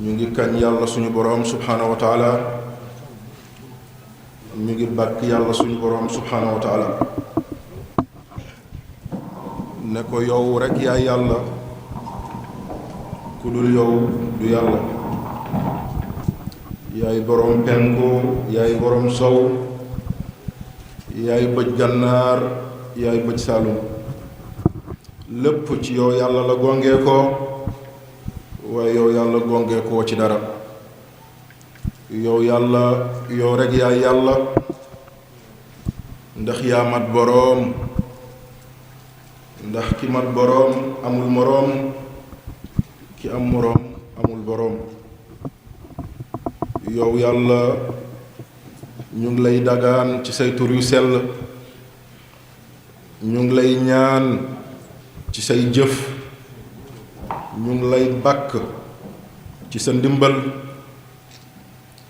ñu ngi kañ yàlla suñu boroom subhaanahu wa taala ñu ngi bàkk yàlla suñu boroom subhaanahu wa taala ne ko yow rekk yaay yàlla ku dul yow du yàlla yaay boroom penku yaay boroom sow yaay bëj gànnaar yaay bëj saalum lépp ci yow yàlla la gongee ko waaye yow yàlla gongee koo ci dara yow yàlla yow rekk yaay yàlla ndax yaa mat boroom ndax ki mat boroom amul moroom ki am moroom amul boroom yow yàlla ñu ngi lay dagaan ci say tur yu sell ñu ngi lay ñaan ci say jëf ñu ngi lay bàkk ci sa ndimbal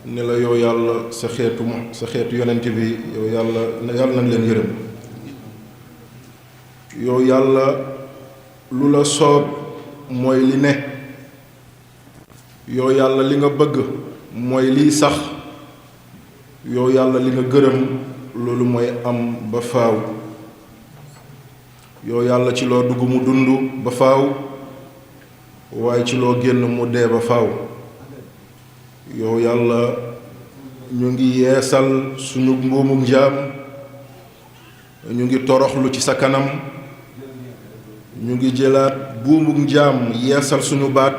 ne la yow yàlla sa xeetu yonent bi yow yàlla nañ leen yërëm yow yàlla lu la soob mooy li ne yow yàlla li nga bëgg mooy liy sax yow yàlla li nga gërëm loolu mooy am ba faaw yow yàlla ci loo dugg mu dund ba faaw waaye ci loo génn mu dee ba faaw yow yàlla ñu ngi yeesal suñu mbuumuk njaam ñu ngi toroxlu ci sa kanam ñu ngi jëlaat buumuk njaam yeesal suñu baat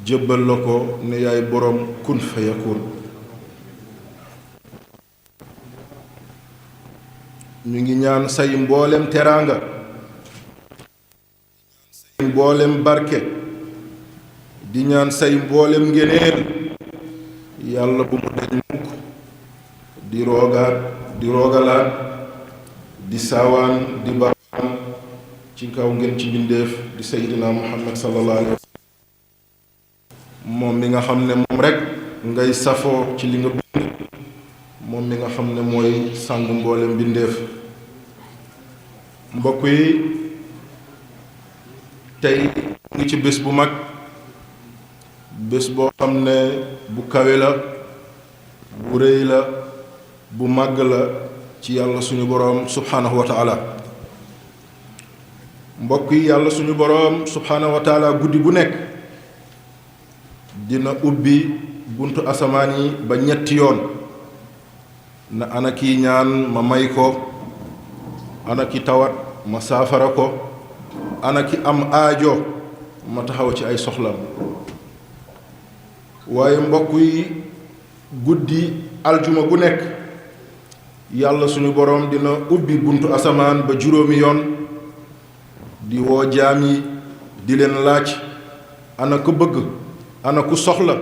jébbal la ko ne yaay boroom kun fa yakun ñu ngi ñaan say mboolem teraanga say mboolem barke di ñaan say mboolem ngéneel yàlla bu mu deñ mukk di roogalaat di saawaan di baawaan ci kaw ngeen ci mbindéef di seydina muhammad sallallahu alayhi wa sallam moom mi nga xam ne moom rekk ngay safoo ci li nga bind moom mi nga xam ne mooy sàng mboolem mbindéef mbokk yi tey ngi ci bés bu mag bés boo xam ne bu kawe la bu rëy la bu màgg la ci yàlla suñu boroom subhaanahu wa taala mbokk yi yàlla suñu boroom subhaanahu wa taala guddi gu nekk dina ubbi buntu asamaan yi ba ñetti yoon na ana kiy ñaan ma may ko ana ki tawat ma saafara ko ana ki am aajo ma taxaw ci ay soxlam waaye mbokk yi guddi aljuma gu nekk yàlla suñu boroom dina ubbi buntu asamaan ba juróomi yoon di woo jaam yi di leen laaj ana ku bëgg ana ku soxla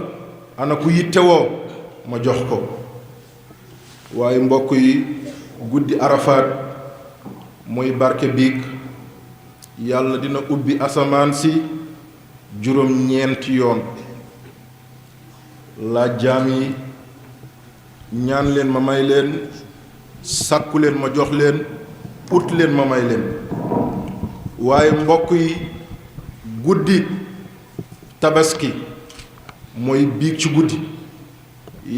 ana ku yittewoo ma jox ko waaye mbokk yi guddi arafaat mooy barke biig yàlla dina ubbi asamaan si juróom-ñeenti yoon laaj jaam yi ñaan leen ma may leen sàkku leen ma jox leen ut leen ma may leen waaye mbokk yi guddi tabaski mooy biig ci guddi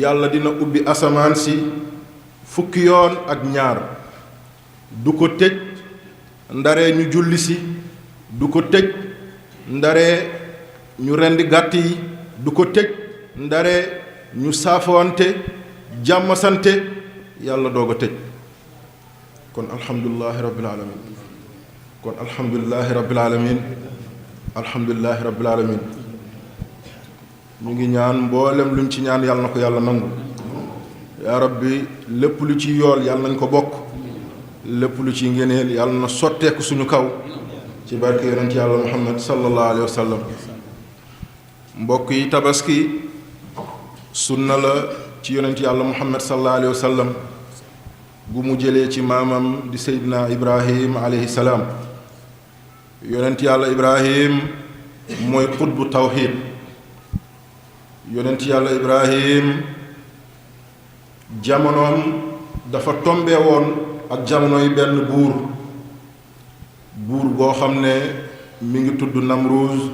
yàlla dina ubbi asamaan si fukki yoon ak ñaar du ko tëj ndaree ñu julli si du ko tëj ndaree ñu rendi gàtt yi du ko tëj ndaree ñu saafawante jàmm sante yàlla doog a tëj kon alhamdulillahi rabbil alamin kon alhamdulillahi rabbil alamin alhamdulillahi rabbil alamin ñu ngi ñaan mboolem luñ ci ñaan yàlla na ko yàlla nangu yaa rabbi lépp lu ci yool yàlla nañ ko bokk lépp lu ci ngeneel yàlla na sotteeku suñu kaw ci barke yonent yàlla muhammad sallallahu alayhi wa sallam mbokk yi tabaski sunna la ci yonent yàlla muhammad sallallahu alayhi wa sallam gu mu jëlee ci maamam di seydina ibrahim alayhi salaam yonent yàlla ibrahim mooy xutbu tawxiid yonent yàlla ibrahim jamonoom dafa tombe woon ak jamonoy benn buur boo xam ne mi ngi tudd Namruuz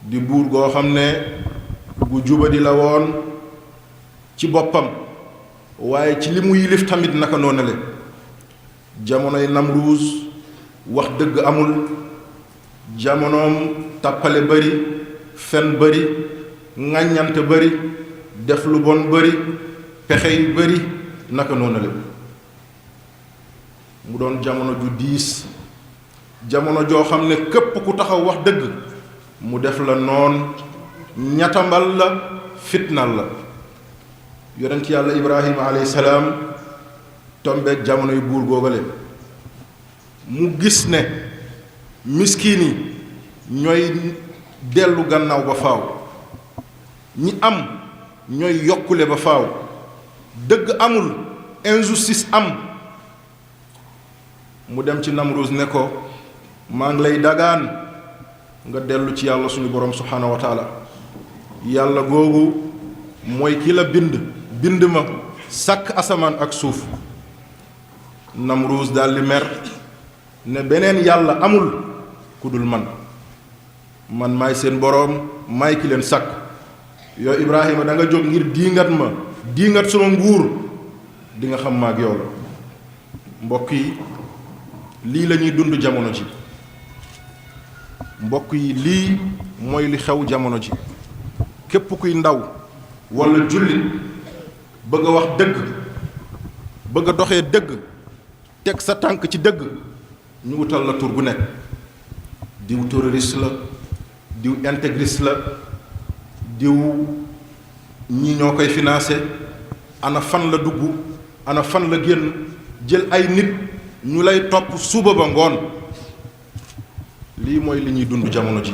di buur goo xam ne gu jubadi la woon ci boppam waaye ci li mu yilif tamit naka noonale jamonoy Namruus wax dëgg amul jamonoom tàppale bari fen bari ŋàññante bari def lu bon bari pexe yu bari naka noonale mu doon jamono ju diis jamono joo xam ne képp ku taxaw wax dëgg mu def la noon ñatambal la fitnal la yonent yàlla Ibrahima alayhi salaam tombeek jamono yu buur googale mu gis ne miskin yi ñooy dellu gannaaw ba faaw ñi am ñooy yokkule ba faaw dëgg amul injustice am mu dem ci Namruus ne ko maa ngi lay dagaan nga dellu ci yàlla suñu borom subhaanahu wa taala yàlla googu mooy ki la bind ma sàkk asamaan ak suuf Namruus daldi mer ne beneen yàlla amul ku dul man maay seen boroom maay ki leen sàkk yow Ibrahima da nga jóg ngir diingat suma nguur di nga xam maag yow la mbokk yi lii la ñuy dund jamono ji mbokk yi lii mooy li xew jamono ji képp kuy ndaw walla jullit bëgg a wax dëgg bëgg a doxee dëgg teg sa tànk ci dëgg ñu wutal la tur bu nekk diw terroriste la diw intégriste la diw ñi ñoo koy financé ana fan la dugg ana fan la génn jël ay nit ñu lay topp suba ba ngoon lii mooy li ñuy dund jamono ji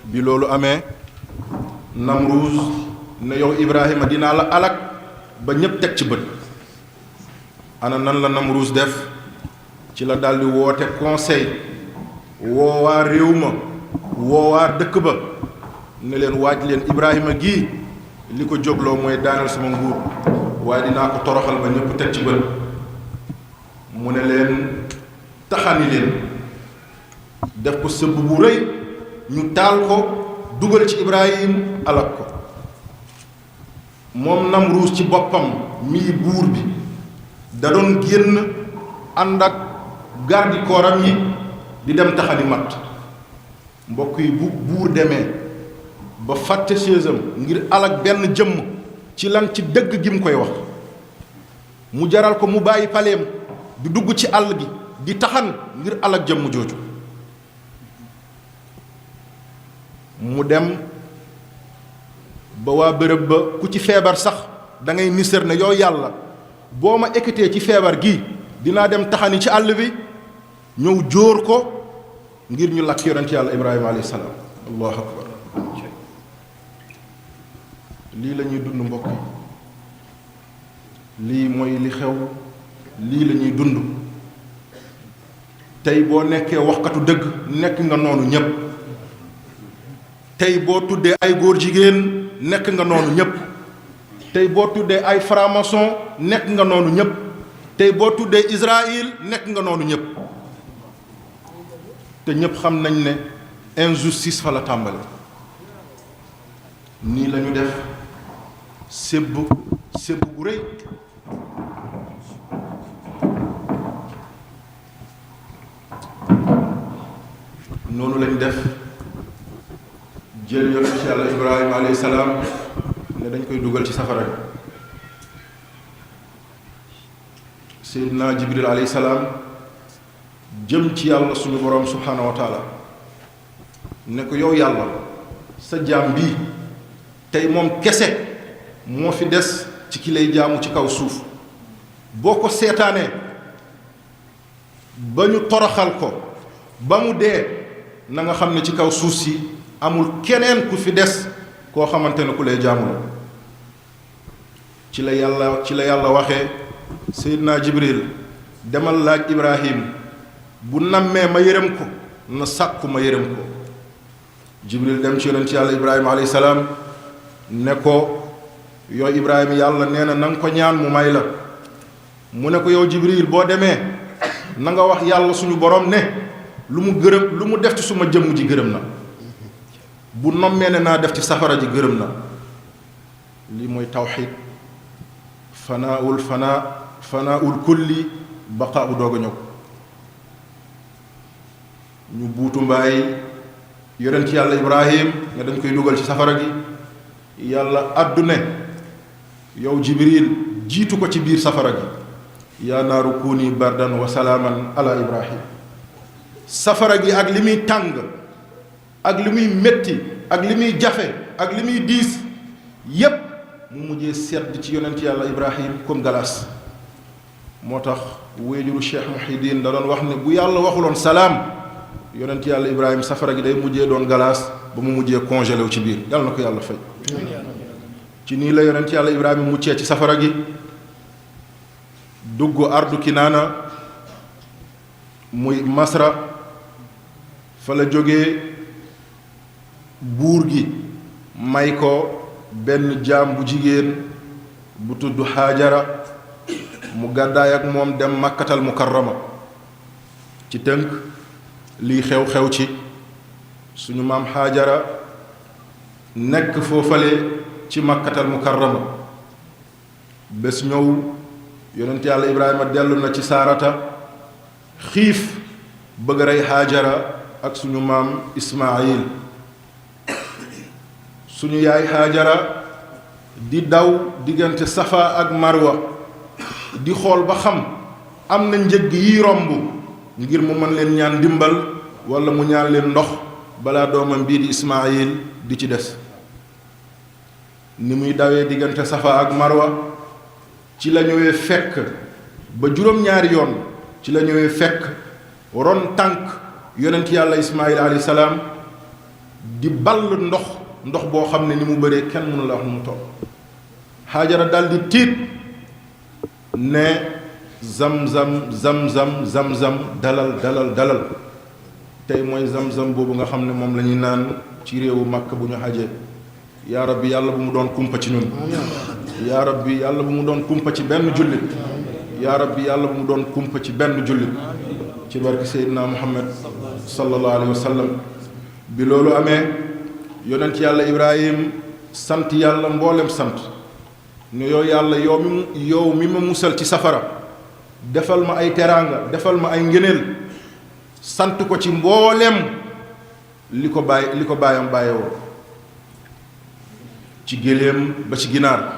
bi loolu amee Namruus ne yow Ibrahima dinaa la alak ba ñépp teg ci bët ana nan la Namruus def ci la daldi woote conseil woowaa réew ma woowaa dëkk ba ne leen waaj leen Ibrahima gii li ko jógloo mooy daaneel sama nguur waaye dinaa ko toroxal ba ñépp teg ci bët mu ne leen taxani leen def ko sëbb bu rëy ñu taal ko dugal ci Ibrahim alak ko moom Namruus ci boppam mii buur bi da doon génn ànd ak gardi kooram yi di dem taxani matt mbokk yi bu buur demee ba fàtte séesam ngir alak benn jëmm ci lan ci dëgg gi mu koy wax mu jaral ko mu bàyyi paleem di dugg ci àll gi di taxan ngir alak jëmm jooju mu dem ba waa bërëb ba ku ci feebar sax da ngay nisër ne yow yàlla boo ma ekkatee ci feebar gi dinaa dem taxani ci àll bi ñëw jóor ko ngir ñu lakk yonent yàlla Ibrahima alayhi salaam allahu akbar lii la ñuy dund mbokk yi lii mooy li xew lii la ñuy dund tey boo nekkee waxkatu dëgg nekk nga noonu ñépp tey boo tuddee ay góor jigéen nekk nga noonu ñépp tey boo tuddee ay franc-maçon nekk nga noonu ñépp tey boo tuddee Israël nekk nga noonu ñépp te ñépp xam nañ ne injustice fa la tàmbale nii la ñu def sébb gu rëy noonu lañ def jël yonent ci yàlla Ibrahima alayhi salaam ne dañ koy dugal ci safara bi Seydina Jibril alayhi salaam jëm ci yàlla suñu boroom subhaanahu wa taala ne ko yow yàlla sa jaam bii tey moom kese moo fi des ci ki lay jaamu ci kaw suuf boo ko seetaanee ba ñu toroxal ko ba mu dee na nga xam ne ci kaw suuf si amul keneen ku fi des koo xamante ne ku lay jaamu la ci la yàlla waxee Seydina Jibril demal laaj Ibrahim bu nammee ma yërëm ko na sàkku ma yërëm ko Jibril dem ci yonent yàlla Ibrahima alayhi salaam ne ko yow Ibrahima yàlla nee na nga ko ñaan mu may la mu ne ko yow Jibril boo demee na nga wax yàlla suñu borom ne lu mu def ci suma jëmm ji gërëm na bu nommee ne naa def ci safara ji gërëm na. lii mooy tawxiid fanaaul kulli baqaa u doog a ñëw. ñu buutu mbaay yonent yàlla Ibrahim nga dañ koy dugal ci safara gi yàlla addu ne yow Jibril jiitu ko ci biir safara gi yaa naaru kuuni bardan wa salaaman ala Ibrahim. safara gi ak li muy tàng ak li muy metti ak li muy jafe ak li muy diis yépp mu mujjee sedd ci yonent yàlla Ibrahim comme galaas. moo tax wéejuru Cheikh Muhyiddin da doon wax ne bu yàlla waxuloon salaam yonent yàlla Ibrahim safara gi day mujjee doon galaas ba mu mujjee congelé wu ci biir yàlla na ko yàlla fay. ci nii la yonent yàlla Ibrahima muccee ci safara gi dugg ardu Kinaana muy Masra fa la jógee buur gi may ko benn jaam bu jigéen bu tudd Haajara mu gàddaay ak moom dem Makkatal Mukarrama. ci tënk lii xew-xew ci suñu maam Haajara nekk foofale ci Makkatal Mukarrama. bés ñëw yonent yàlla Ibrahima dellu na ci Saarata xiif bëgg a rey Haajara ak suñu maam Ismaayil. suñu yaay Haajara di daw diggante Safa ak Marwa di xool ba xam am na njëgg yi romb ngir mu mën leen ñaan ndimbal walla mu ñaan leen ndox balaa doomam bii di Ismaayil di ci des. ni muy dawee diggante Safa ak Marwa ci la ñëwee fekk ba juróom-ñaari yoon ci la ñëwee fekk ron tànk yonent yàlla Ismaayil alayhi salaam di ball ndox boo xam ne ni mu bëree kenn mënu la wax nu mu toll. Haajara daldi tiit ne zamzam dalal tey mooy zamzam boobu nga xam ne moom la ñuy naan ci réewu Makka bu ñu xajee. yaa rabbi yàlla bu mu doon kumpa ci ñun. yaa rabbi yàlla bu mu doon kumpa ci benn jullit. yaa rabbi yàlla bu mu doon kumpa ci benn jullit. ci barke Seydina Muhammad sallallahu alayhi wa sallam. bi loolu amee yonent yàlla Ibrahim sant yàlla mboolem sant ne yow yàlla yow mi ma musal ci safara defal ma ay teraanga defal ma ay ngëneel sant ko ci mboolem li ko baayam bàyyewoo ci géléem ba ci ginaar.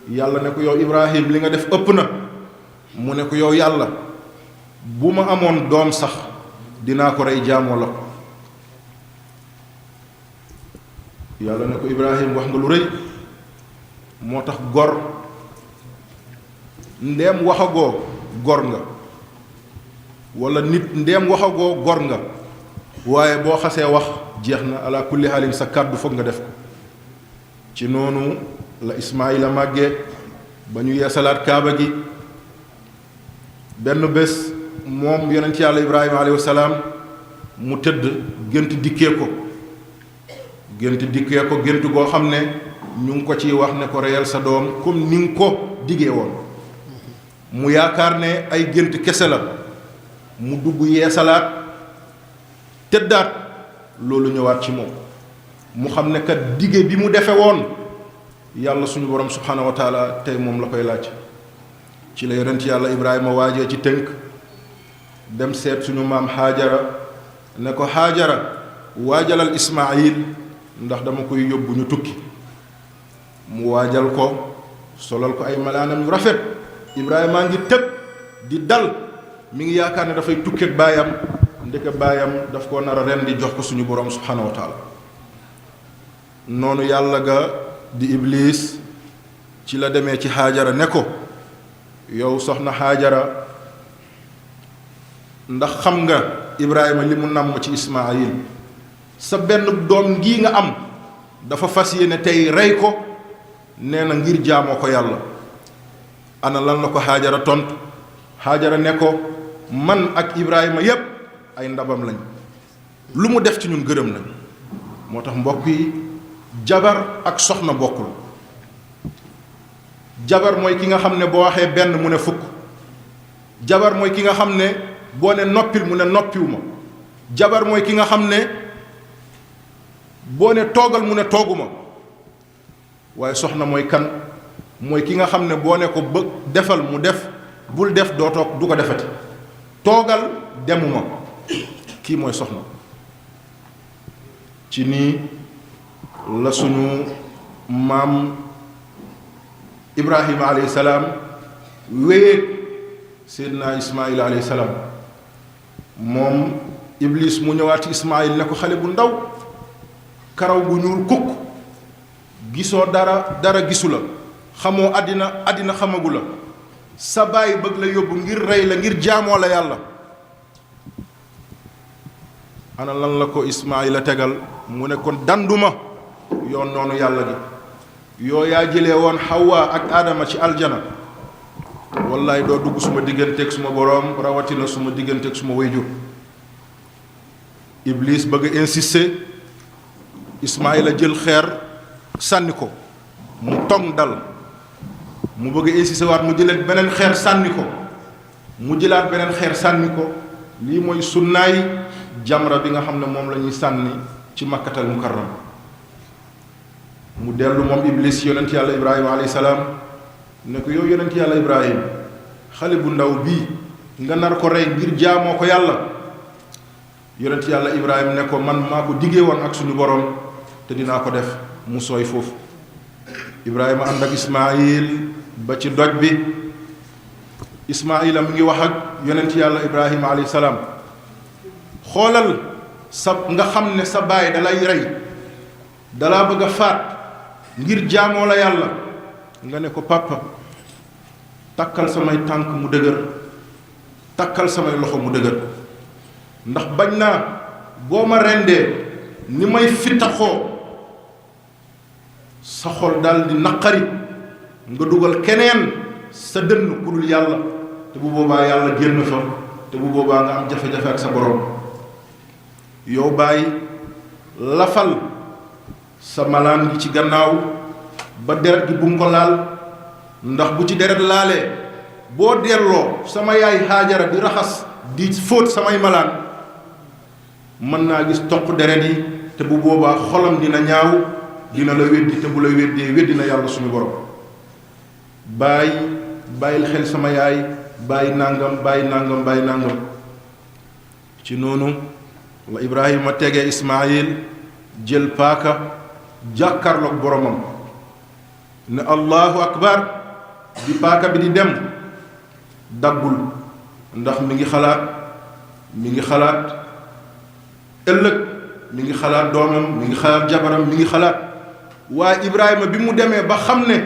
yàlla ne ko yow Ibrahim li nga def ëpp na. mu ne ko yow yàlla bu ma amoon doom sax dinaa ko rey jaamoo la ko. yàlla ne ko Ibrahim wax nga lu rëy. moo tax gor ndeem waxagoo gor nga walla nit ndeem waxagoo gor nga waaye boo xasee wax jeex na ala kulli xaalin sa kàddu foog nga def ko. ci noonu la Ismaayila màggee ba ñu yeesalaat kaaba gi. benn bés moom yonent yàlla Ibrahima alayhi salaam mu tëdd gént dikkee ko gént goo xam ne ñu ngi ko ciy wax ne ko reyal sa doom comme ni nga ko diggee woon. mu yaakaar ne ay gént kese la mu dugg yeesalaat tëddaat loolu ñëwaat ci moom mu xam ne kat dige bi mu defe woon yàlla suñu borom subhaanahu wa taala tey moom la koy laaj. ci la yonent yàlla Ibrahima waajee ci tënk dem seet suñu maam Haajara ne ko Haajara waajalal Ismaayil ndax dama koy yóbbu ñu tukki. mu waajal ko solal ko ay malaanam yu rafet. Ibrahima ngi tëb di dal mi ngi yaakaar ne dafay tukki ak baayam ndeke baayam daf koo nar a ren di jox ko suñu borom subhaanahu wa taala. noonu yàlla ga di Iblis ci la demee ci Haajara ne ko yow soxna Haajara ndax xam nga Ibrahima li mu namm ci Ismaayil sa benn doom ngii nga am dafa fas yéene tey rey ko nee na ngir jaamoo ko yàlla. ana lan la ko Haajara tontu. Haajara ne ko man ak Ibrahima yépp ay ndabam lañ lu mu def ci ñun gërëm nañ. moo tax mbokk yi jabar ak soxna bokkul. jabar mooy ki nga xam ne boo waxee benn mu ne fukk. jabar mooy ki nga xam ne boo ne noppil mu ne noppiwu ma. jabar mooy ki nga xam ne boo ne toogal mu ne tooguma waaye soxna mooy kan mooy ki nga xam ne boo ne ko bëgg defal mu def bul def doo toog du ko defati toogal demuma kii mooy soxna ci nii la suñu maam Ibrahima alayhi salaam wéyeeg Seydina Ismaïl alayhi salaam moom Iblis mu ñëwaat ci Ismaïl ne ko xale bu ndaw karaw gu ñuul kukk gisoo dara gisu la xamoo àddina xamagu la sa baay bëgg la yóbbu ngir rey la ngir jaamoo la yàlla ana lan la ko Ismaïla tegal mu ne kon danduma yoon noonu yàlla gi yoo yaa jëlee woon Hawa ak Adama ci aljana wallaay doo dugg suma digganteeg suma boroom rawatina suma digganteeg suma wayjur Iblis bëgg insister Ismaïla jël xeer sànni ko mu tong dal mu bëgg insister waat mu jëlaat beneen xeer sànni ko mu jëlaat beneen xeer sànni ko lii mooy sunnaay jamra bi nga xam ne moom la ñuy sànni ci makkatal mukarram mu dellu moom Iblis yonent yàlla Ibrahima alayhi salaam ne ko yow yonent yàlla Ibrahima xale bu ndaw bii nga nar ko rey ngir jaamoo ko yàlla yonent yàlla Ibrahima ne ko man maa ko diggee woon ak suñu borom te dinaa ko def mu sooy foofu Ibrahima ànd ak Ismaïl ba ci doj bi Ismaïla mu ngi wax ak yonent yàlla Ibrahima alayhi salaam xoolal sa nga xam ne sa baay dalay rey dalaa bëgg a faat ngir jaamoo la yàlla nga ne ko papa takkal samay tànk mu dëgër takkal samay loxo mu dëgër ndax bañ naa boo ma rendee ni may fittaxoo sa xol dal di naqari nga dugal keneen sa dënn ku dul yàlla te bu boobaa yàlla génn fa te bu boobaa nga am jafe-jafe ak sa borom yow bàyyi lafal sa malaan gi ci gannaaw ba deret gi bu mu ko laal ndax bu ci deret laalee boo delloo sama yaay Haajara di raxas di fóot samay malaan mën naa gis toq deret yi te bu boobaa xolam dina ñaaw dina la weddi te bu la weddee weddi na yàlla suñu borom bàyyil xel sama yaay bàyyi nàngam ci noonu la Ibrahima tegee Ismaïl jël paaka jàkkaarloog boromam ne allahu akbar bi paaka bi di dem daggul ndax mi ngi xalaat ëllëg mi ngi xalaat doomam mi ngi xalaat jabaram mi ngi xalaat waaye Ibrahima bi mu demee ba xam ne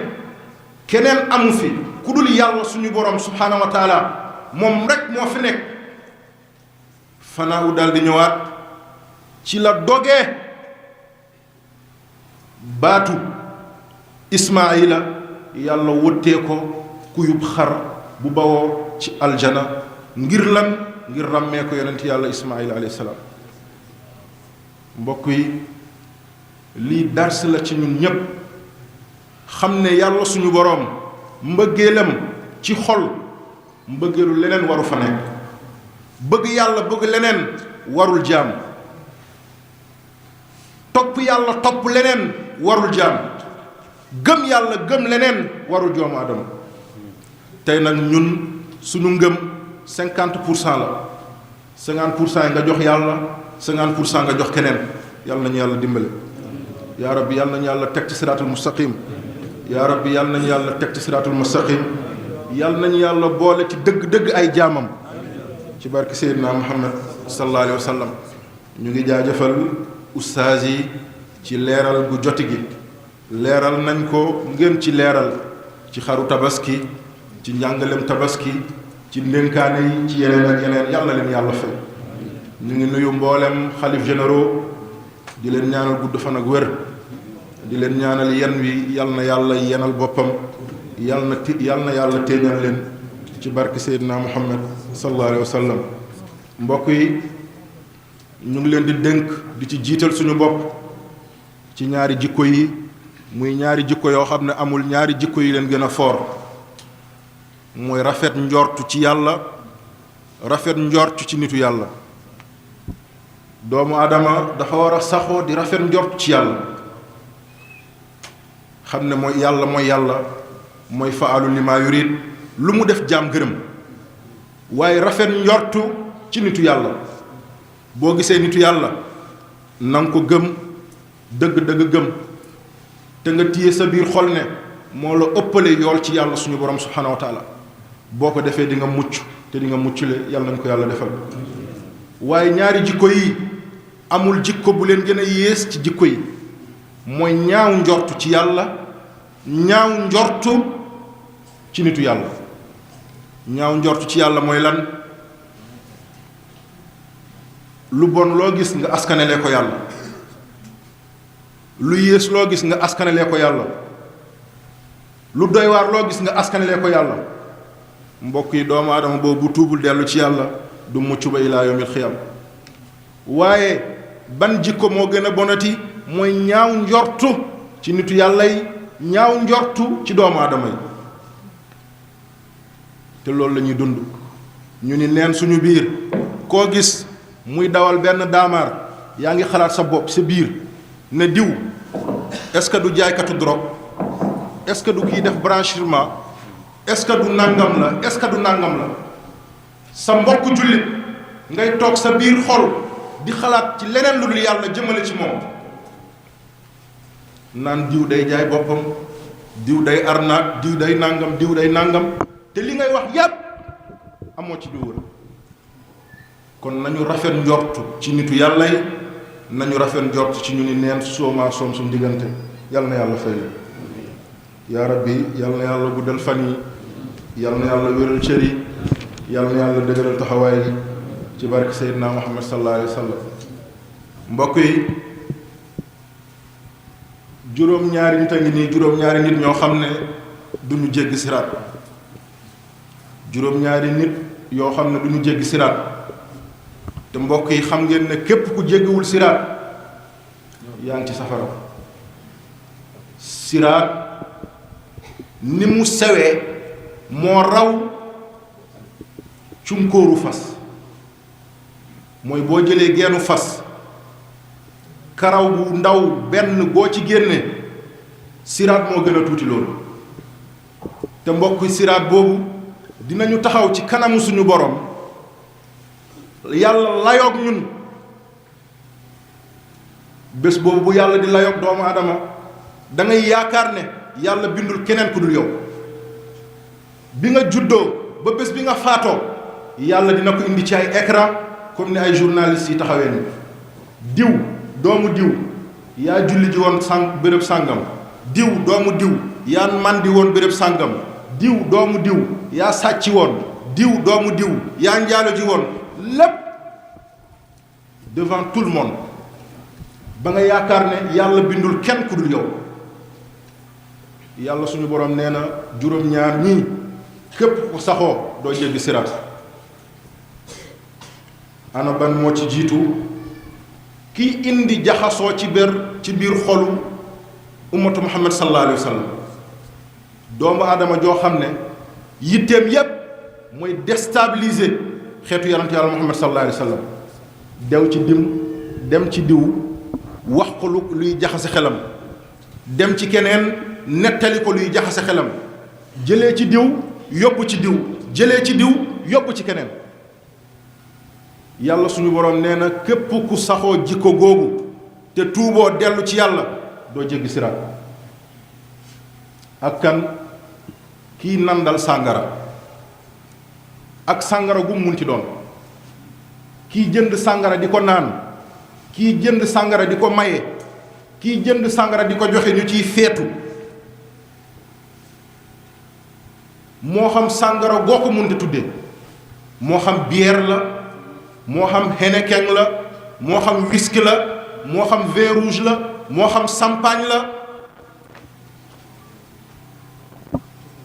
keneen amu fi ku dul yàlla suñu borom subhaanahu wa taala moom rek moo fi nekk fanaaw dal di ñëwaat ci la dogee baatu Ismaïla yàlla wëttee ko kuyub xar bu bawoo ci aljana ngir lan ngir ràmmee ko yonent yàlla Ismaïla alayhi salaam mbokk yi lii dars la ci ñun ñépp xam ne yàlla suñu boroom mbëggeelam ci xol mbëggeelu leneen waru fa nekk bëgg yàlla bëgg leneen warul jaam topp yàlla topp leneen warul jaam gëm yàlla gëm leneen warul joomu aadama tey nag ñun suñu ngëm 50% la 50% yi nga jox yàlla 50% nga jox keneen yàlla nañu yàlla dimbale yaa rabbi yàlla nañu yàlla teg ci siraatul mustaqim yaa rabbi yàlla nañu yàlla teg ci siraatul mustaqim yàlla nañu yàlla boole ci dëgg-dëgg ay jaamam ci barke Seydina Muhammad sallallahu alayhi wa sallam ñu ngi jaajëfal ustaas yi ci leeral gu joti gi leeral nañ ko ngeen ci leeral ci xaru tabaski ci njàngalem tabaski ci ndénkaane yi ci yeneen ak yeneen yàlla leen yàlla fay ñu ngi nuyu mboolem xalif généraux di leen ñaanal gudd fan ak wér di leen ñaanal yen wi yal na yàlla yenal boppam yal na yàlla téeñal leen ci barke Seydina Muhammad sallallahu alayhi wa sallam mbokk yi ñu ngi leen di dénk di ci jiital suñu bopp ci ñaari jikko yi muy ñaari jikko yoo xam ne amul ñaari jikko yi leen gën a foor mooy rafet njortu ci yàlla rafet njortu ci nitu yàlla doomu aadama dafa war a saxoo di rafet njort ci yàlla xam ne mooy yàlla mooy faalu lima yurid lu mu def jaam gërëm waaye rafet njortu ci nitu yàlla boo gisee nitu yàlla nanga ko gëm dëgg-dëgg gëm te nga téye sa biir xol ne moo la ëppale yool ci yàlla suñu borom subhanahu wa taala boo ko defee di nga mucc te di nga muccule yàlla nañ ko yàlla defal waaye ñaari jikko yi amul jikko bu leen gën a yées ci jikko yi mooy ñaaw njortu ci yàlla ñaaw njortu ci nitu yàlla ñaaw njortu ci yàlla mooy lan lu bon loo gis nga askanelee ko yàlla lu yées loo gis nga askanelee ko yàlla lu doy waar loo gis nga askanelee ko yàlla mbokk yi doomu aadama boobu bu tuubul dellu ci yàlla du mucc ba ilaa yawmil xiyam waaye ban jikko moo gën a bonati mooy ñaaw njortu ci nitu yàlla yi ñaaw njortu ci doomu aadama yi te loolu la ñuy dund ñu ni neen suñu biir koo gis muy dawal benn daamaar yaa ngi xalaat sa bopp sa biir ne diw est-ce que du jaaykatu drogue est-ce que du kii def blanchiment est-ce que du nangam la est-ce que du nangam la sa mbokk jullit ngay toog sa biir xol di xalaat ci leneen lu dul yàlla jëmale ci moom naan diw day jaay boppam diw day arnaak diw day nangam te li ngay wax yépp amoo ci duwër kon nañu rafet njort ci nitu yàlla yi nañu rafet njort ci ñu ni neen soomaa soom suñu diggante yàlla na yàlla fay la yaa rabbi yàlla na yàlla guddal fan yi yàlla na yàlla wéral cër yi yàlla na yàlla dëgëral taxawaay yi ci barke Seydina Muhammad sallallahu alayhi wa sallam mbokk yi juróom-ñaari nit a ngi nii juróom-ñaari nit ñoo xam ne duñu jéggi siraat juróom-ñaari nit yoo xam ne duñu jéggi siraat te mbokk yi xam ngeen ne képp ku jéggiwul siraat yaa ngi ci safara siraat ni mu sewee moo raw cunkóoru fas mooy boo jëlee geenu fas karaw bu ndaw benn boo ci génne siraat moo gën a tuuti loolu te mbokk siraat boobu dinañu taxaw ci kanamu suñu borom yàlla layoog ñun bés boobu bu yàlla di layoog doomu adama da ngay yaakaar ne yàlla bindul keneen ku dul yow bi nga juddoo ba bés bi nga faatoo yàlla dina ko indi ci ay écran comme ni ay journalistes yi taxawee ni diw doomu diw yaa julli ji woon béréb sàngam diw doomu diw yaa màndi woon béréb sàngam diw doomu diw yaa sàcci woon diw doomu diw yaa njaalo ji woon lépp devant tout le monde ba nga yaakaar ne yàlla bindul kenn ku dul yow yàlla suñu borom nee na juróom-ñaar ñii képp ku saxoo doo jéggi siraat ana ban moo ci jiitu kiy indi jaxasoo ci biir xolu ummatu muhammad sallallahu alayhi wa sallam doomu aadama joo xam ne yitteem yépp mooy déstabiliser xeetu yonent yàlla muhammad sallallahu alayhi wa sallam dem ci diw wax ko luy jaxase xelam dem ci keneen nettali ko luy jaxase xelam jëlee ci diw yóbbu ci diw jëlee ci diw yóbbu ci keneen yàlla suñu borom nee na képp ku saxoo jikko googu te tuuboo dellu ci yàlla doo jéggi siraat ak kan kiy nandal sàngara ak sàngara gu mu munti doon kiy jënd sàngara di ko naan kiy jënd sàngara di ko maye kiy jënd sàngara di ko joxe ñu ciy feetu moo xam sàngara goo ko munti tuddee moo xam bière la moo xam Heineken la moo xam whisky la moo xam vin rouge la moo xam champagne la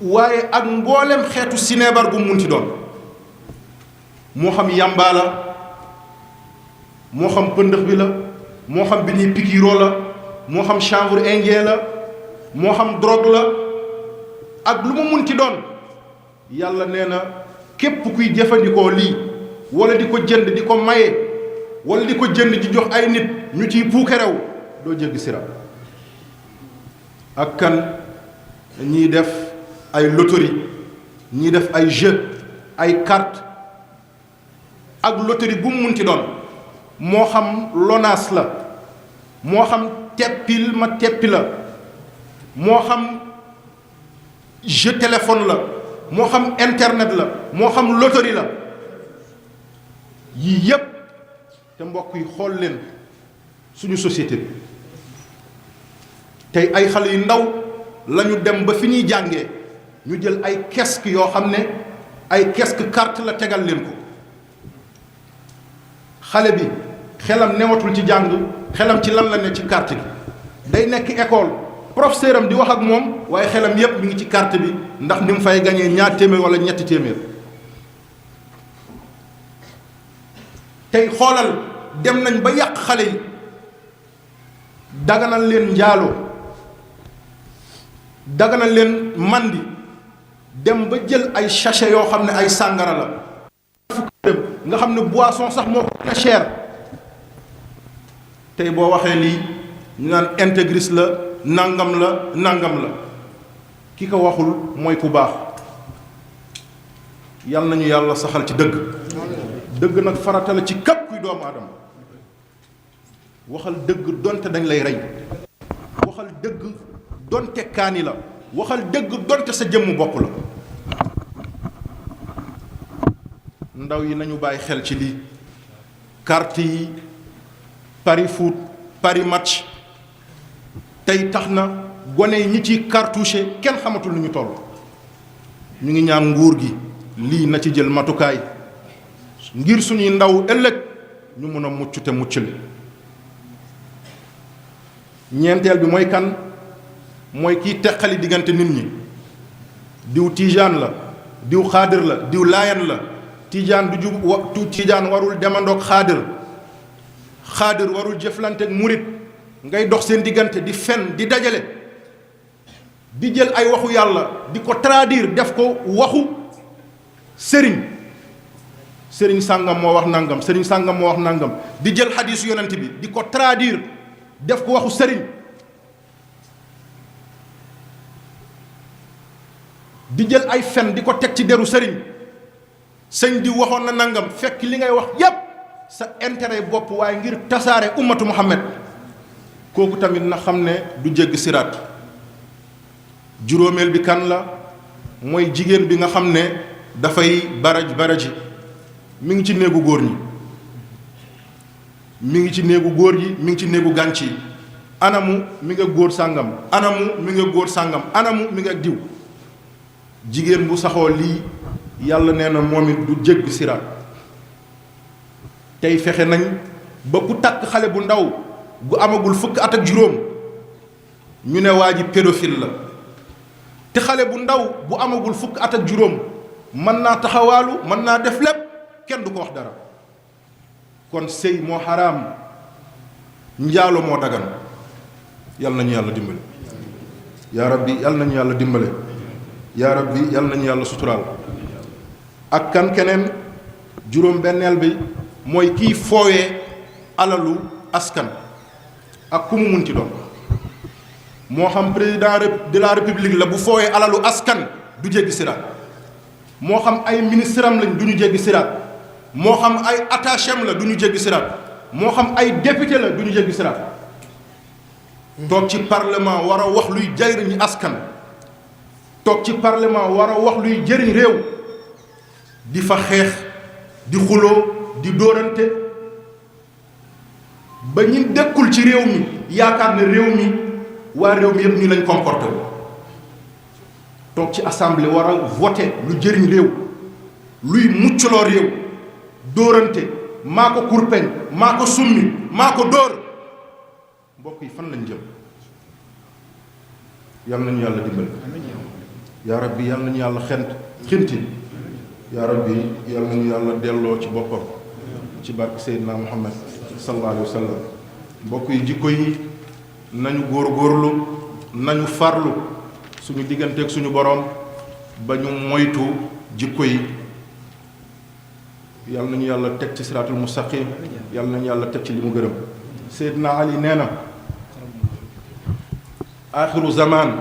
waaye ak mboolem xeetu sineebar gu munti doon moo xam yamba la moo xam pëndëx bi la moo xam bi ñuy pikiiroo la moo xam chanvre indien la moo xam drogue la ak lu mu munti doon yàlla nee na képp kuy jëfandikoo lii wala di ko jënd di ko maye wala di ko jënd di jox ay nit ñu ciy puukarew doo jéggi siraat. ak kan ñiy def ay loterie ñiy def ay jeu ay carte ak loterie bu mu munti doon moo xam lonaas la moo xam teppil ma teppi la moo xam jeu téléphone la moo xam internet la moo xam loterie la yii yépp te mbokk yi xool leen suñu société bi tey ay xale yu ndaw lañu dem ba fi ñuy jàngee ñu jël ay casque yoo xam ne ay casque carte la tegal leen ko xale bi xelam newatul ci jàng xelam ci lan la ne ci carte gi day nekk école professeur am di wax ak moom waaye xelam yépp mi ngi ci carte bi ndax ni mu fay gañee ñaar téeméer wala ñetti téeméer. tey xoolal dem nañ ba yàq xale yi daganal leen njaaloo daganal leen mandi dem ba jël ay sachet yoo xam ne ay sàngara la nga xam ne boisson sax moo ko gën a cher. tey boo waxee lii ñu naan intégriste la nangam la ki ko waxul mooy ku baax. yal nañu yàlla saxal ci dëgg dëgg nag farata la ci képp kuy doomu aadama waxal dëgg donte dañ lay rey waxal dëgg donte kaani la waxal dëgg donte sa jëmm bopp la. ndaw yi nañu bàyyi xel ci lii carte yi pari foot pari match tey tax na gone yi ñi ci cartouché kenn xamatul lu ñu toll. ñu ngi ñaan nguur gi lii na ci jël matukaay ngir suñuy ndaw ëllëg ñu mën a mucc te muccali. ñeenteel bi mooy kan mooy kiy teqali diggante nit ñi diw tijaan la diw xaadir la diw laayan la tijaan du jub tijaan warul demandoog xaadir warul jëflante ak murit ngay dox seen diggante di fen di dajale di jël ay waxu yàlla di ko traduire def ko waxu sëriñ sàngam moo wax nangam sëriñ sàngam moo wax nangam di jël xadiisu yonent bi di ko traduire def ko waxu sëriñ di jël ay fen di ko teg ci deru sëñ di waxoon na nangam fekk li ngay wax yépp sa intérêt bopp waaye ngir tasaare ummatu Muhammad kooku tamit na xam ne du jégg siraat. juróomeel bi kan la mooy jigéen bi nga xam ne dafay baraji mi ngi ci néegu góor ñi mi ngi ci néegu góor yi mi ngi ci néegu gànc yi anamu mi nga góor sàngam anamu mi nga góor sàngam anamu mi nga diw. jigéen bu saxoo lii yàlla nee na moom it du jégg siraat. tey fexe nañ ba ku takk xale bu ndaw gu amagul fukk at ak juróom ñu ne waa ji pédophile la te xale bu ndaw bu amagul fukk at ak juróom mën naa taxawaalu mën naa def lépp kenn du ko wax dara. kon sëy moo xaraam njaalo moo dagan yal nañu yàlla dimbale yaa rabbi yal nañu yàlla dimbale yaa rabbi yal nañu yàlla suturaal. ak kan keneen juróom benneel bi mooy kiy foowee alalu askan ak ku mu munti doon moo xam président de la république la bu foowee alalu askan du jéggi siraat moo xam ay ministre am lañ du ñu jéggi siraat moo xam ay attaché am la du ñu jéggi siraat moo xam ay député la du ñu jéggi siraat. toog ci parlement war a wax luy jariñ askan toog ci parlement war a wax luy jëriñ réew di fa xeex di xuloo di dóorante ba ñi dëkkul ci réew mi yaakaar ne réew mi waa réew mi yëpp ñu lañ comporté toog ci assemblée war a voté lu jëriñ réew luy muccloo réew dóorante maa ko kurpeñ maa ko summi maa ko dóor mbokk yi fan lañ jëm. yal nañu yàlla dimbali yaa rabbi yal nañu yàlla xinti yaa rabbi yal nañu yàlla delloo ci boppam ci barke Seydina Muhammad sallallahu alayhi wa sallam. mbokk yi jikko yi nañu góorgóorlu nañu farlu suñu digganteeg suñu boroom ba ñu moytu jikko yi yàlla nañu yàlla teg ci siraatul mustaqim yàlla nañu yàlla teg ci li mu gërëm. Seydina Ali nee na aaxiru zamaan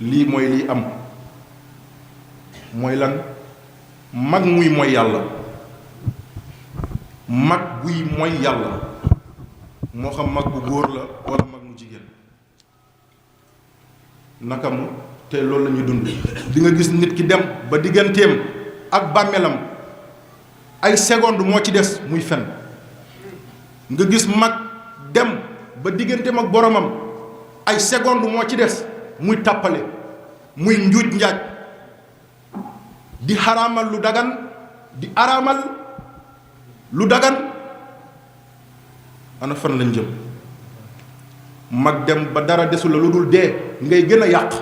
lii mooy lii am mooy lan mag muy mooy yàlla mag buy mooy yàlla moo xam mag bu góor la walla mag mu jigéen naka mu te loolu la ñuy dund di nga gis nit ki dem ba digganteem ak bàmmeelam ay seconde moo ci des muy fen nga gis mag dem ba digganteem ak boromam ay seconde moo ci des muy tàppale muy njuuj njaaj di xaraamal lu dagan di araamal lu dagan ana fan lañ jëm mag dem ba dara desu la lu dul dee ngay gën a yàq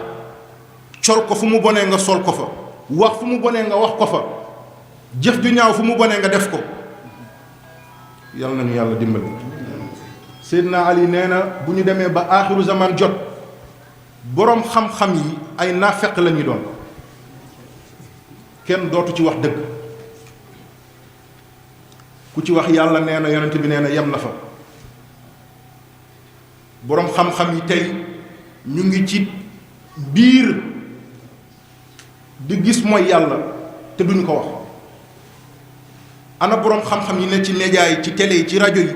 col ko fu mu bonee nga sol ko fa wax fu mu bonee nga wax ko fa jëf ju ñaaw fu mu bonee nga def ko yàlla nañu yàlla dimbali. Seydina Ali nee na bu ñu demee ba aaxiru zaman jot boroom xam-xam yi ay naafeq la ñuy doon kenn dootu ci wax dëgg ku ci wax yàlla nee na yonent bi nee na yem na fa boroom xam-xam yi tey ñu ngi ci biir di gis mooy yàlla te duñu ko wax ana boroom xam-xam yi ne ci média yi ci télé yi ci rajo yi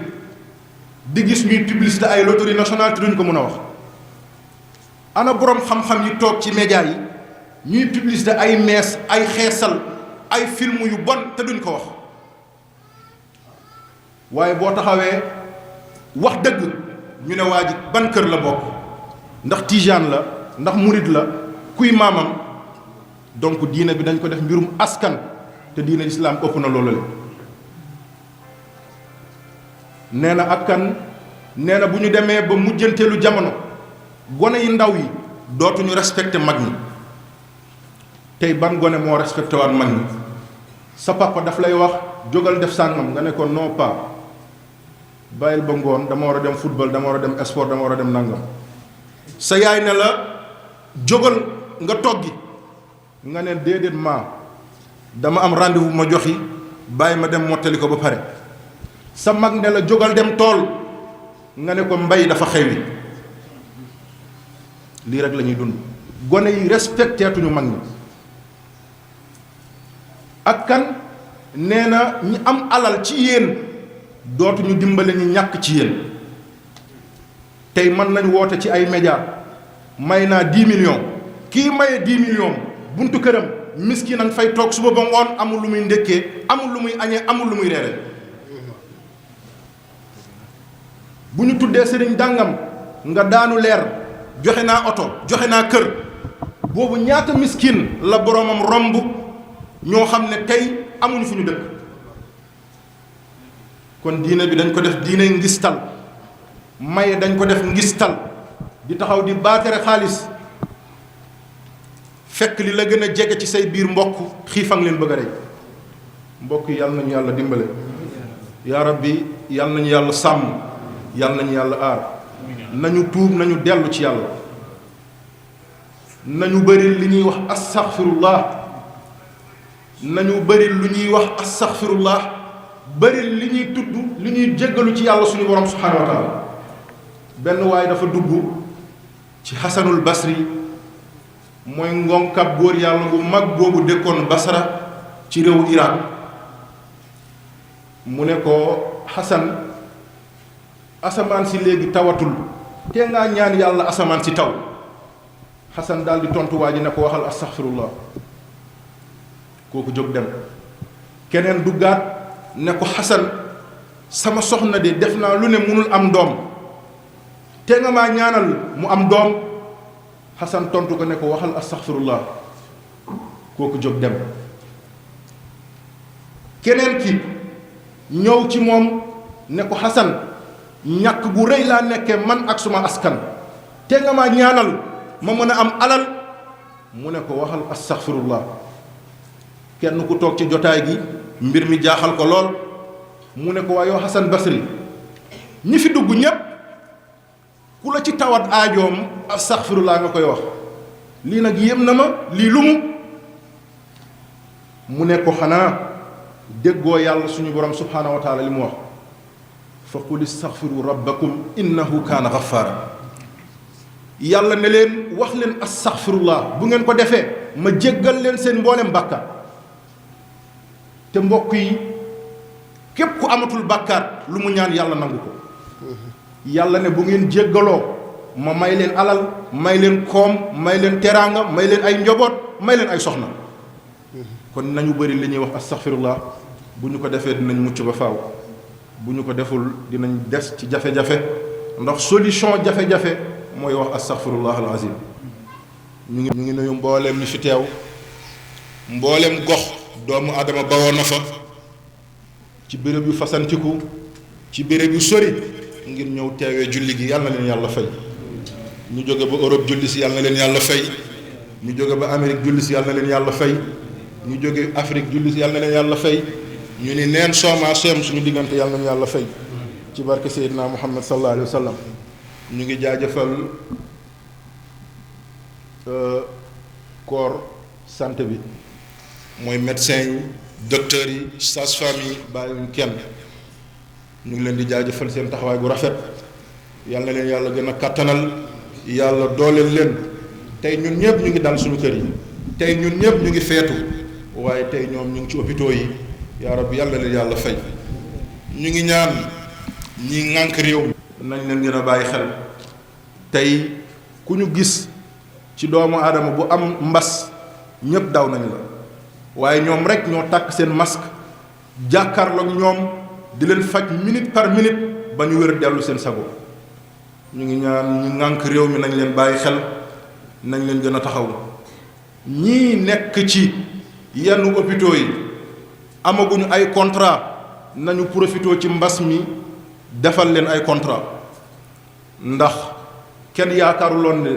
di gis ñuy publicité ay loterie nationale te duñu ko mën a wax ana boroom xam-xam yi toog ci média yi ñuy publicité ay mees ay xeesal ay film yu bon te duñ ko wax waaye boo taxawee wax dëgg ñu ne waa ji ban kër la bokk ndax tijaan la ndax murid la kuy maamam donc diine bi dañ ko def mbirum askan te diine islaam ëpp na loolu la nee na ak kan nee na bu ñu demee ba mujjanteelu jamono gone yi ndaw yi dootuñu respecté mag ñi tey ban gone moo respecté waat mag ñi sa papa daf lay wax jógal def sàngam nga ne ko non pas bàyyil ba ngoon dama war a dem football dama war a dem sport dama war a dem nangam sa yaay ne la jógal nga toggi nga ne déedéet maa dama am rendez-vous ma joxi bàyyi ma dem mottali ko ba pare sa mag ne la jógal dem tool nga ne ko mbay dafa xewi lii rek la ñuy dund gone yi respecteetuñu mag ñi ak kan nee na ñi am alal ci yéen dootuñu dimbale ñi ñàkk ci yéen tey mën nañ woote ci ay média may naa 10 millions kii maye 10 millions buntu këram miskin nag fay toog suba ba ngoon amul lu muy ndékkee amul lu muy añee amul lu muy reere bu ñu tuddee sëriñ dàngam nga daanu leer joxe naa oto joxe naa kër boobu ñaata miskin la boroomam romb ñoo xam ne tey amuñu fu ñu dëkk kon diine bi dañ ko def diine ngistal maye dañ ko def ngistal di taxaw di baatere xaalis fekk li la gën a jege ci say biir mbokk xiifang leen bëgg a rey mbokk yi yàlla nañu yàlla dimbale yaa rabbi yàlla nañu yàlla sàmm yàlla nañu yàlla aar nañu tuub nañu dellu ci yàlla nañu bëri li ñuy wax astaghfirullah nañu bëri lu ñuy wax astaghfirullah bëri li ñuy tudd li ñuy jéggalu ci yàlla suñu borom subhanahu wa taala benn waaye dafa dugg ci xasanul basri mooy ngonkab góor yàlla bu mag boobu dëkkoon basra ci réewu Irak mu ne ko xasan asamaan si léegi tawatul te ngaa ñaan yàlla asamaan si taw xasan daal di tontu waa ji ne ko waxal astaghfirullah kooku jóg dem keneen duggaat ne ko xasan sama soxna de def naa lu ne mënul am doom te nga maa ñaanal mu am doom xasan tontu ko ne ko waxal astaghfirullah kooku jóg dem keneen ki ñëw ci moom ne ko xasan ñàkk gu rëy laa nekkee man ak suma askan te nga maa ñaanal ma mën a am alal mu ne ko waxal astaghfirullah kenn ku toog ci jotaay gi mbir mi jaaxal ko lool mu ne ko waa yow Xasan Basri ñi fi dugg ñépp ku la ci tawat aajoom astaghfirullah nga koy wax lii nag yéem na ma lii lu mu ne ko xanaa déggoo yàlla suñu borom subhaanahu wa taala li mu wax fa qul istaghfiru rabbakum innahu kaana ghaffara yàlla ne leen wax leen astaghfirullah bu ngeen ko defee ma jéggal leen seen mboolem bàkkaar te mbokk yi képp ku amatul bàkkaar lu mu ñaan yàlla nangu ko yàlla ne bu ngeen jéggaloo ma may leen alal may leen koom may leen teraanga may leen ay njaboot may leen ay soxna kon nañu bëri li ñuy wax astaghfirullah bu ñu ko defee dinañ mucc ba faaw bu ñu ko deful dinañ des ci jafe-jafe ndax solution jafe-jafe mooy wax astaghfirullah alazim ñu ngi nuyu mbooleem ñu fi teew mbooleem gox doomu adama bawoon na fa ci béréb yu fasantiku ci béréb yu sori ngir ñëw teewee julli gi yàlla na leen yàlla fay ñu jóge ba Europe julli si yàlla na leen yàlla fay ñu jóge ba Amérique julli si yàlla na leen yàlla fay ñu jóge Afrique julli si yàlla na leen yàlla fay ñu ni neen sooma soom suñu diggante yàlla nañu yàlla fay ci barke Seydina Muhammad sallallahu alayhi wa sallam ñu ngi jaajëfal corps santé bi mooy médecins yi docteurs yi sages-femmes yi bàyyiwuñ kenn ñu ngi leen di jaajëfal seen taxawaay bu rafet yàlla na leen yàlla gën a kàttanal yàlla dooleel leen tey ñun ñëpp ñu ngi dal suñu kër yi tey ñun ñëpp ñu ngi feetu waaye tey ñoom ñu ngi ci hôpitaux yi yaa rabbi yàlla na leen yàlla fay ñu ngi ñaan ñi ŋànk réew mi nañ leen gën a bàyyi xel tey ku ñu gis ci doomu aadama bu am mbas ñëpp daw nañ la waaye ñoom rek ñoo takk seen masque jàkkaarloog ñoom di leen faj minute par minute ba ñu wér dellu seen sago ñu ngi ñaan ñi ŋànk réew mi nañ leen bàyyi xel nañ leen gën a taxaw ñii nekk ci yenn hôpitaux yi amaguñu ay contrat nañu profité ci mbas mi defal leen ay contrat ndax kenn yaakaaruloon ne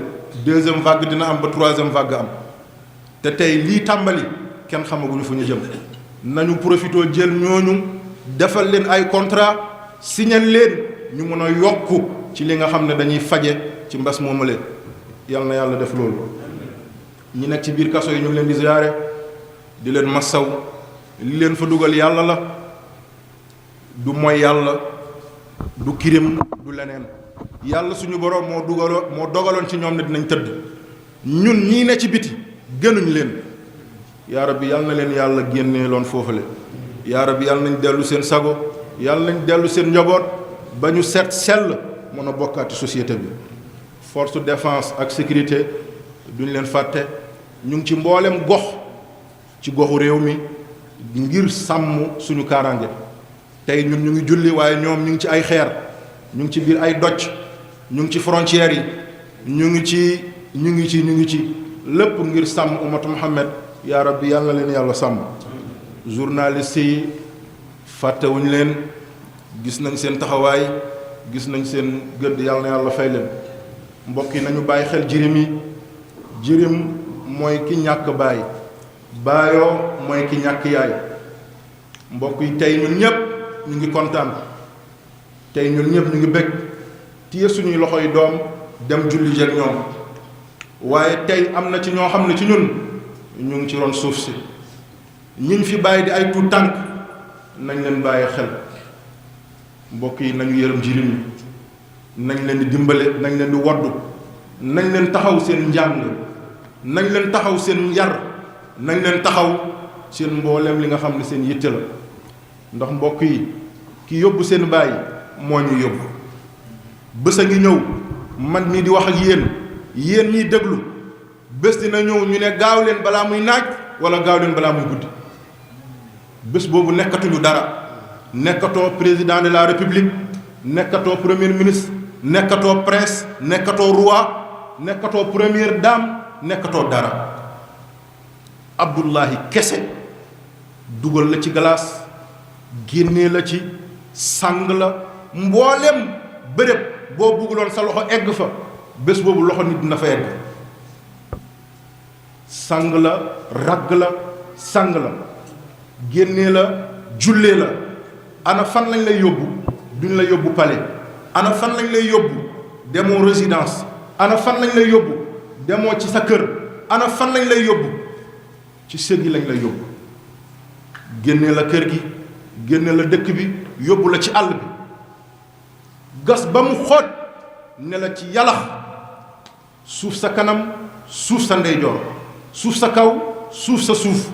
deuxième vague dina am ba troisième vague am te tey lii tàmbali kenn xamaguñu fu ñu jëm nañu profité jël ñooñu defal leen ay contrat signal leen ñu mën a yokku ci li nga xam ne dañuy faje ci mbas moomale yal na yàlla def loolu ñi nekk ci biir kaso yi ñu ngi leen di ziyaare di leen massaw li leen fa dugal yàlla la du mooy yàlla du kirim du leneen yàlla suñu boroom moo dogaloon ci ñoom ne dinañ tëdd ñun ñii ne ci biti gënuñ leen yaa rabbi yàlla na leen yàlla génnee loon foofale yaa rabbi yàlla nañ dellu seen sago yàlla nañ dellu seen njaboot ba ñu seet sell mën a bokkaati société bi force de défense ak sécurité duñ leen fàtte ñu ngi ci mboolem gox ci goxu réew mi ngir sàmm suñu kaaraange tey ñun ñu ngi julli waaye ñoom ñu ngi ci ay xeer ñu ngi ci biir ay doj ñu ngi ci frontières yi ñu ngi ci lépp ngir sàmm ummatu Muhammad yaa rabbi yàlla na leen yàlla sàmm journaliste yi fàttewuñ leen gis nañ seen taxawaay gis nañ seen gëdd yàlla na yàlla fay leen mbokk yi nañu bàyyi xel jirim yi jirim mooy ki ñàkk baay baayoo mooy ki ñàkk yaay mbokk yi tey ñun ñëpp ñu ngi kontaan tey ñun ñëpp ñu ngi bëgg téye suñuy loxoy doom dem julli jeeg ñoom waaye tey am na ci ñoo xam ne ci ñun ñu ngi ci ron suuf si ñiñ fi bàyyi di ay tuut tànk nañ leen bàyyi xel mbokk yi nañu yërëm jirim yi nañ leen di dimbale nañ leen di woddu nañ leen taxaw seen njàng nañ leen taxaw seen yar nañ leen taxaw seen mbooleem li nga xam ne seen yitte la ndax mbokk yi ki yóbbu seen bàyyi moo ñu yóbbu bés a ngi ñëw man mii di wax ak yéen ñiy déglu bés dina ñëw ñu ne gaaw leen balaa muy naaj wala gaaw leen balaa muy guddi bés boobu nekkatuñu dara nekkatoo président de la république nekkatoo premier ministre nekkatoo prince nekkatoo roi nekkatoo première dame nekkatoo dara Abdullahi kese dugal la ci galaas génnee la ci sang la mboolem bërëb boo bugguloon sa loxo egg fa bés boobu loxo nit dina fa egg sang la ragg la sang la génnee la jullee la ana fan lañ lay yóbbu duñ la yóbbu palais ana fan lañ lay yóbbu demoo résidence ana fan lañ lay yóbbu demoo ci sa kër ana fan lañ lay yóbbu ci sëg yi lañ lay yóbbu génne la kër gi génne la dëkk bi yóbbu la ci àll bi gas ba mu xóot ne la ci yalax suuf sa kanam suuf sa ndeyjoor suuf sa kaw suuf sa suuf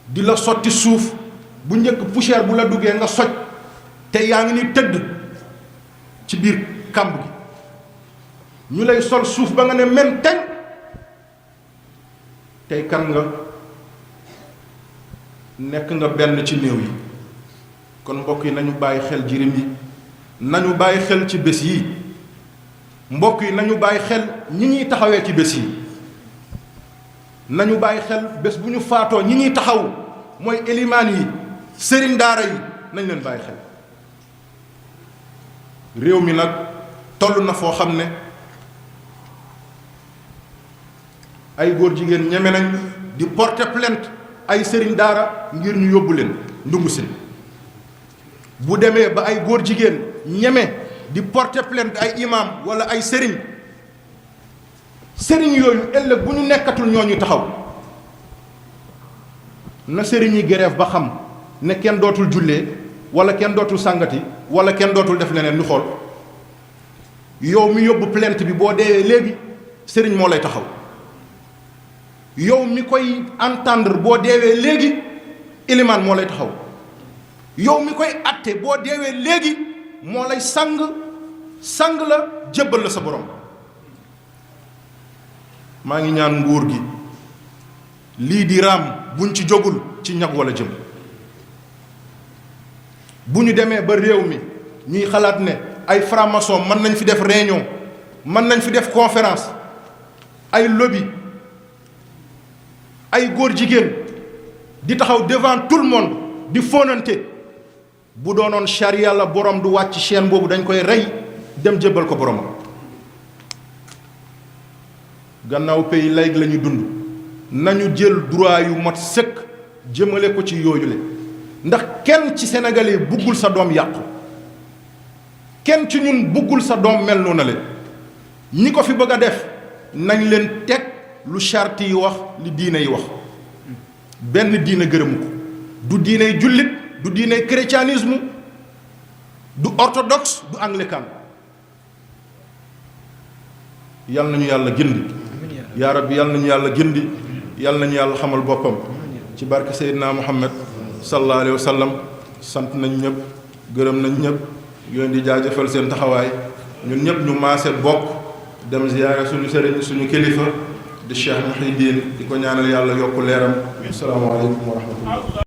di la sotti suuf bu njëkk poussière bu la duggee nga soj te yaa ngi ni tëdd ci biir kàmb gi ñu lay sol suuf ba nga ne men teñ tey kan nga nekk nga benn ci néew yi kon mbokk yi nañu bàyyi xel jirim yi nañu bàyyi xel ci bés yi mbokk yi nañu bàyyi xel ñi ñuy taxawee ci bés yi nañu bàyyi xel bés bu ñu faatoo ñi ñuy taxaw mooy élimaan yi sëriñ daara yi nañ leen bàyyi xel réew mi nag toll na foo xam ne ay góor jigéen ñeme nañ di porter plainte ay sëriñ daara ngir ñu yóbbu leen ndungu sin bu demee ba ay góor jigéen ñeme di porter plainte ay imam wala ay sëriñ yooyu ëllëg bu ñu nekkatul ñoo ñu taxaw na sëriñ yi grève ba xam ne kenn dootul jullee wala kenn dootul sàngati wala kenn dootul def leneen ñu xool yow mi yóbbu plainte bi boo deewee léegi sëriñ moo lay taxaw yow mi koy entendre boo deewee léegi ilimaan moo lay taxaw yow mi koy atte boo deewee léegi moo lay sang la jébbal la sa borom maa ngi ñaan nguur gi lii di raam buñ ci jógul ci ñag wala jëm bu ñu demee ba réew mi ñuy xalaat ne ay franc-maçon mën nañ fi def réunion mën nañ fi def conférence ay lobby ay góor jigéen di taxaw devant tout le monde di fóonante bu doonoon charia la borom du wàcc chaîne boobu dañ koy rey dem jébbal ko boromam gannaaw pays laïque la ñu dund nañu jël droit yu mot sëkk jëmale ko ci yooyu le ndax kenn ci Sénégal yi buggul sa doom yàqu kenn ci ñun buggul sa doom mel noonu le ñi ko fi bëgg a def nañ leen teg lu charte yi wax li diine yi wax benn diine gërëmu ko du diiney jullit du diiney chrétianisme du orthodoxe du anglican yal nañu yàlla gindi yaa rabbi yal nañu yàlla gindi yal nañu yàlla xamal boppam ci barke Seydina Muhammad sallallahu alayhi wa sallam sant nañ ñëpp gërëm nañ ñëpp yoon di jaajëfal seen taxawaay ñun ñëpp ñu maase bokk dem ziyaare suñu sëriñ suñu kilifa di Cheikh Mouhidine di ko ñaanal yàlla yokk leeram asalaamaaleykum wa rahmatullah